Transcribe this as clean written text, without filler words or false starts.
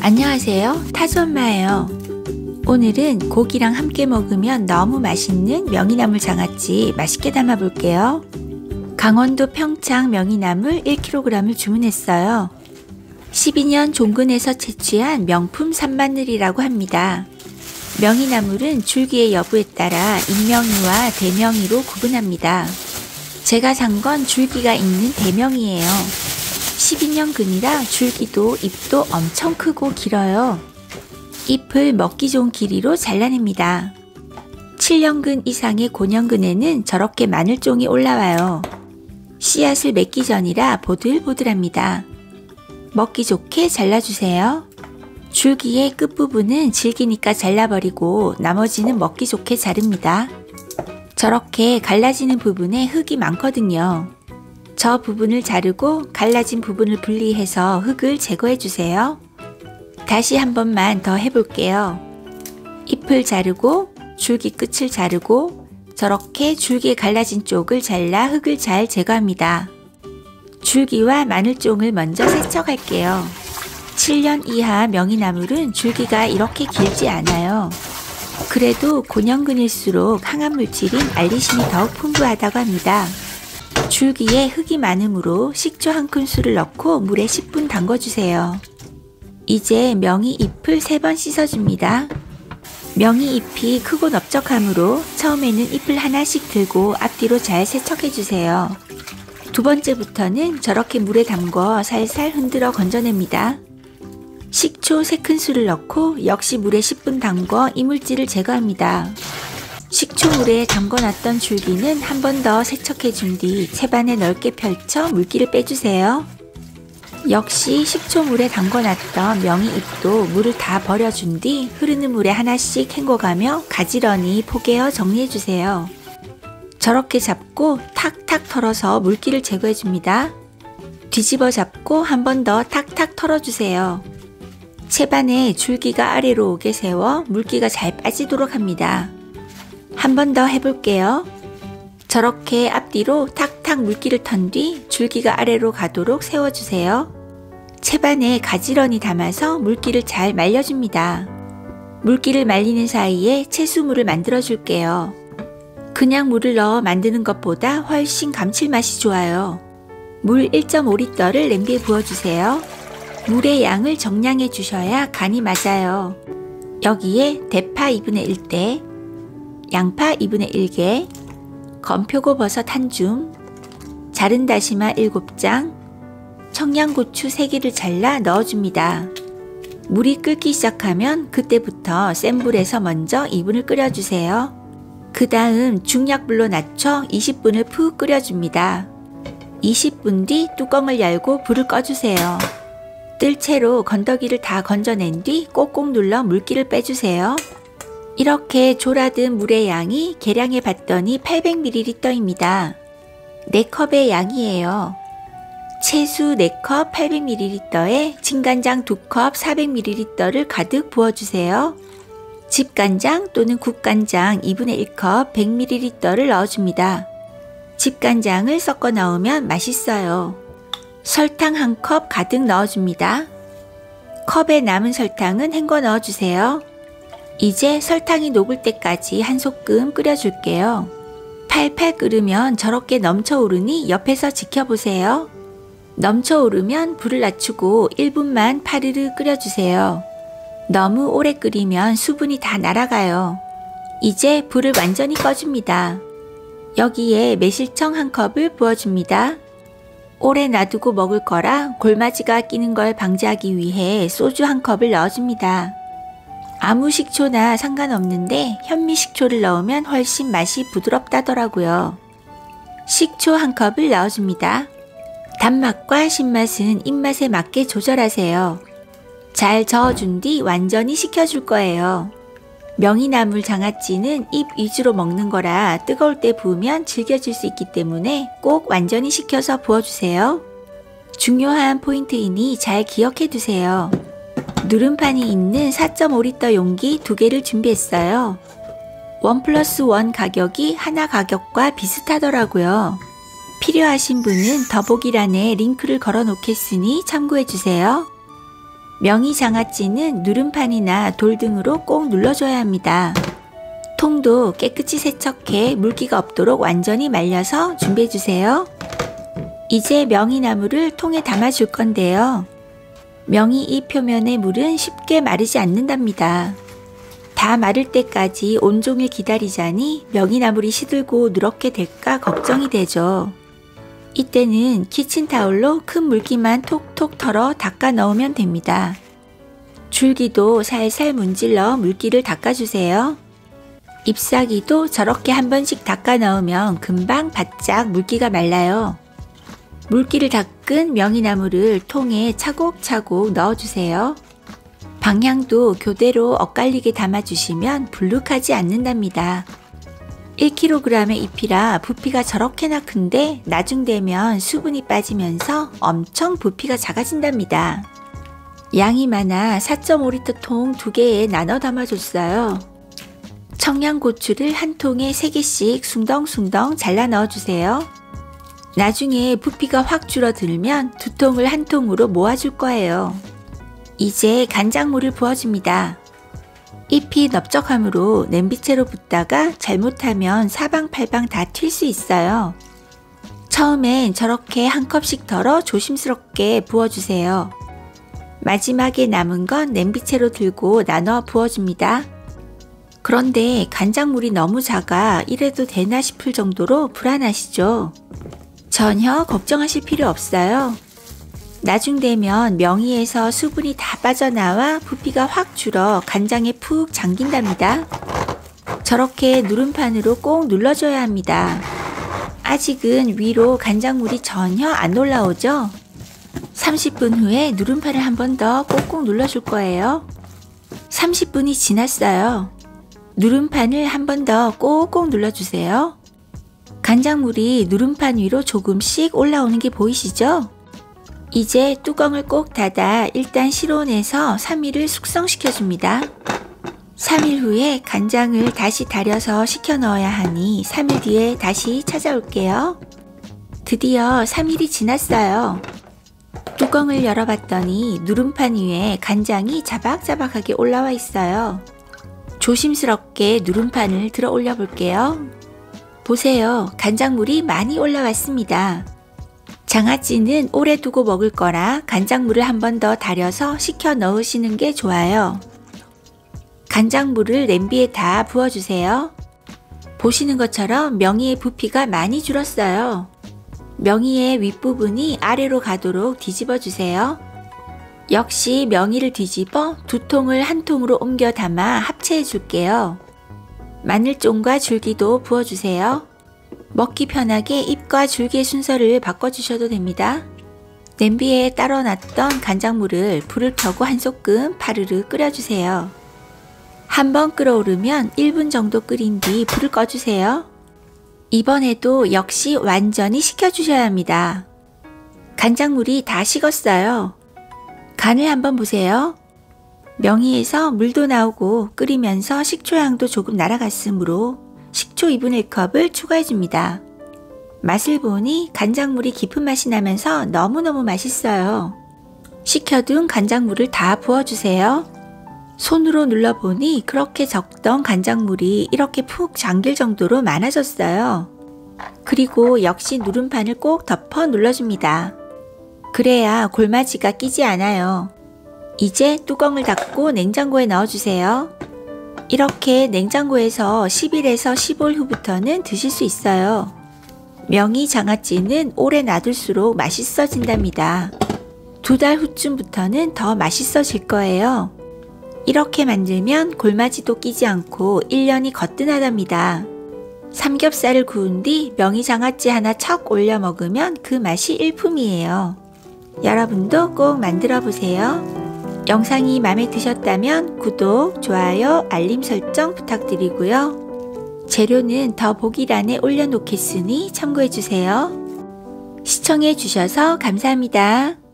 안녕하세요, 타조엄마예요. 오늘은 고기랑 함께 먹으면 너무 맛있는 명이나물 장아찌 맛있게 담아볼게요. 강원도 평창 명이나물 1kg을 주문했어요. 12년 종근에서 채취한 명품 산마늘이라고 합니다. 명이나물은 줄기의 여부에 따라 인명이와 대명이로 구분합니다. 제가 산 건 줄기가 있는 대명이에요. 12년근이라 줄기도 잎도 엄청 크고 길어요. 잎을 먹기 좋은 길이로 잘라냅니다. 7년근 이상의 고년근에는 저렇게 마늘종이 올라와요. 씨앗을 맺기 전이라 보들보들합니다. 먹기 좋게 잘라주세요. 줄기의 끝부분은 질기니까 잘라버리고 나머지는 먹기 좋게 자릅니다. 저렇게 갈라지는 부분에 흙이 많거든요. 저 부분을 자르고 갈라진 부분을 분리해서 흙을 제거해 주세요. 다시 한 번만 더 해볼게요. 잎을 자르고 줄기 끝을 자르고 저렇게 줄기에 갈라진 쪽을 잘라 흙을 잘 제거합니다. 줄기와 마늘종을 먼저 세척할게요. 7년 이하 명이나물은 줄기가 이렇게 길지 않아요. 그래도 고년근일수록 항암물질인 알리신이 더욱 풍부하다고 합니다. 줄기에 흙이 많으므로 식초 1큰술을 넣고 물에 10분 담궈주세요. 이제 명이 잎을 3번 씻어줍니다. 명이 잎이 크고 넓적하므로 처음에는 잎을 하나씩 들고 앞뒤로 잘 세척해주세요. 두 번째부터는 저렇게 물에 담궈 살살 흔들어 건져냅니다. 식초 3큰술을 넣고 역시 물에 10분 담궈 이물질을 제거합니다. 식초물에 담궈놨던 줄기는 한 번 더 세척해준 뒤 채반에 넓게 펼쳐 물기를 빼주세요. 역시 식초물에 담궈놨던 명이잎도 물을 다 버려준 뒤 흐르는 물에 하나씩 헹궈가며 가지런히 포개어 정리해주세요. 저렇게 잡고 탁탁 털어서 물기를 제거해줍니다. 뒤집어 잡고 한 번 더 탁탁 털어주세요. 채반에 줄기가 아래로 오게 세워 물기가 잘 빠지도록 합니다. 한 번 더 해볼게요. 저렇게 앞뒤로 탁탁 물기를 턴 뒤 줄기가 아래로 가도록 세워주세요. 채반에 가지런히 담아서 물기를 잘 말려줍니다. 물기를 말리는 사이에 채수물을 만들어 줄게요. 그냥 물을 넣어 만드는 것보다 훨씬 감칠맛이 좋아요. 물 1.5리터를 냄비에 부어주세요. 물의 양을 정량해 주셔야 간이 맞아요. 여기에 대파 2분의 1대, 양파 2분의 1개, 건표고 버섯 1줌, 자른 다시마 7장, 청양고추 3개를 잘라 넣어줍니다. 물이 끓기 시작하면 그때부터 센 불에서 먼저 2분을 끓여주세요. 그 다음 중약불로 낮춰 20분을 푹 끓여줍니다. 20분 뒤 뚜껑을 열고 불을 꺼주세요. 뜰채로 건더기를 다 건져낸 뒤 꼭꼭 눌러 물기를 빼주세요. 이렇게 졸아든 물의 양이 계량해 봤더니 800ml입니다. 4컵의 양이에요. 채수 4컵 800ml에 진간장 2컵 400ml를 가득 부어주세요. 집간장 또는 국간장 2분의 1컵 100ml를 넣어줍니다. 집간장을 섞어 넣으면 맛있어요. 설탕 1컵 가득 넣어줍니다. 컵에 남은 설탕은 헹궈 넣어주세요. 이제 설탕이 녹을 때까지 한 소끔 끓여줄게요. 팔팔 끓으면 저렇게 넘쳐오르니 옆에서 지켜보세요. 넘쳐오르면 불을 낮추고 1분만 파르르 끓여주세요. 너무 오래 끓이면 수분이 다 날아가요. 이제 불을 완전히 꺼줍니다. 여기에 매실청 1컵을 부어줍니다. 오래 놔두고 먹을 거라 골마지가 끼는 걸 방지하기 위해 소주 1컵을 넣어줍니다. 아무 식초나 상관없는데 현미식초를 넣으면 훨씬 맛이 부드럽다더라고요. 식초 1컵을 넣어줍니다. 단맛과 신맛은 입맛에 맞게 조절하세요. 잘 저어준 뒤 완전히 식혀줄 거예요. 명이나물 장아찌는 잎 위주로 먹는 거라 뜨거울 때 부으면 질겨질 수 있기 때문에 꼭 완전히 식혀서 부어주세요. 중요한 포인트이니 잘 기억해 두세요. 누름판이 있는 4.5리터 용기 2개를 준비했어요. 1+1 가격이 하나 가격과 비슷하더라고요. 필요하신 분은 더보기란에 링크를 걸어 놓겠으니 참고해 주세요. 명이장아찌는 누름판이나 돌 등으로 꼭 눌러줘야 합니다. 통도 깨끗이 세척해 물기가 없도록 완전히 말려서 준비해주세요. 이제 명이나물을 통에 담아줄 건데요. 명이 잎 표면의 물은 쉽게 마르지 않는답니다. 다 마를 때까지 온종일 기다리자니 명이나물이 시들고 누렇게 될까 걱정이 되죠. 이때는 키친타올로 큰 물기만 톡톡 털어 닦아 넣으면 됩니다. 줄기도 살살 문질러 물기를 닦아주세요. 잎사귀도 저렇게 한 번씩 닦아 넣으면 금방 바짝 물기가 말라요. 물기를 닦은 명이나물을 통에 차곡차곡 넣어주세요. 방향도 교대로 엇갈리게 담아주시면 불룩하지 않는답니다. 1kg의 잎이라 부피가 저렇게나 큰데 나중 되면 수분이 빠지면서 엄청 부피가 작아진답니다. 양이 많아 4.5리터 통 2개에 나눠 담아줬어요. 청양고추를 한 통에 3개씩 숭덩숭덩 잘라 넣어주세요. 나중에 부피가 확 줄어들면 2통을 한 통으로 모아줄 거예요. 이제 간장물을 부어줍니다. 잎이 넓적하므로 냄비채로 붓다가 잘못하면 사방팔방 다 튈 수 있어요. 처음엔 저렇게 한 컵씩 덜어 조심스럽게 부어주세요. 마지막에 남은 건 냄비채로 들고 나눠 부어줍니다. 그런데 간장물이 너무 작아 이래도 되나 싶을 정도로 불안하시죠? 전혀 걱정하실 필요 없어요. 나중 되면 명이에서 수분이 다 빠져나와 부피가 확 줄어 간장에 푹 잠긴답니다. 저렇게 누름판으로 꼭 눌러줘야 합니다. 아직은 위로 간장물이 전혀 안 올라오죠? 30분 후에 누름판을 한 번 더 꼭꼭 눌러줄 거예요. 30분이 지났어요. 누름판을 한 번 더 꼭꼭 눌러주세요. 간장물이 누름판 위로 조금씩 올라오는 게 보이시죠? 이제 뚜껑을 꼭 닫아 일단 실온에서 3일을 숙성시켜줍니다. 3일 후에 간장을 다시 달여서 식혀 넣어야 하니 3일 뒤에 다시 찾아올게요. 드디어 3일이 지났어요. 뚜껑을 열어봤더니 누름판 위에 간장이 자박자박하게 올라와 있어요. 조심스럽게 누름판을 들어 올려 볼게요. 보세요. 간장물이 많이 올라왔습니다. 장아찌는 오래 두고 먹을 거라 간장물을 한 번 더 달여서 식혀 넣으시는 게 좋아요. 간장물을 냄비에 다 부어주세요. 보시는 것처럼 명이의 부피가 많이 줄었어요. 명이의 윗부분이 아래로 가도록 뒤집어 주세요. 역시 명이를 뒤집어 2통을 한 통으로 옮겨 담아 합체해 줄게요. 마늘종과 줄기도 부어주세요. 먹기 편하게 잎과 줄기의 순서를 바꿔주셔도 됩니다. 냄비에 따로 놨던 간장물을 불을 켜고 한 소끔 파르르 끓여주세요. 한번 끓어오르면 1분 정도 끓인 뒤 불을 꺼주세요. 이번에도 역시 완전히 식혀주셔야 합니다. 간장물이 다 식었어요. 간을 한번 보세요. 명이에서 물도 나오고 끓이면서 식초향도 조금 날아갔으므로 식초 2분의 1컵을 추가해줍니다. 맛을 보니 간장물이 깊은 맛이 나면서 너무너무 맛있어요. 식혀둔 간장물을 다 부어주세요. 손으로 눌러보니 그렇게 적던 간장물이 이렇게 푹 잠길 정도로 많아졌어요. 그리고 역시 누름판을 꼭 덮어 눌러줍니다. 그래야 골마지가 끼지 않아요. 이제 뚜껑을 닫고 냉장고에 넣어주세요. 이렇게 냉장고에서 10일에서 15일 후부터는 드실 수 있어요. 명이 장아찌는 오래 놔둘수록 맛있어진답니다. 2달 후쯤부터는 더 맛있어질 거예요. 이렇게 만들면 골마지도 끼지 않고 1년이 거뜬하답니다. 삼겹살을 구운 뒤 명이 장아찌 하나 척 올려 먹으면 그 맛이 일품이에요. 여러분도 꼭 만들어 보세요. 영상이 마음에 드셨다면 구독, 좋아요, 알림 설정 부탁드리고요. 재료는 더보기란에 올려놓겠으니 참고해주세요. 시청해주셔서 감사합니다.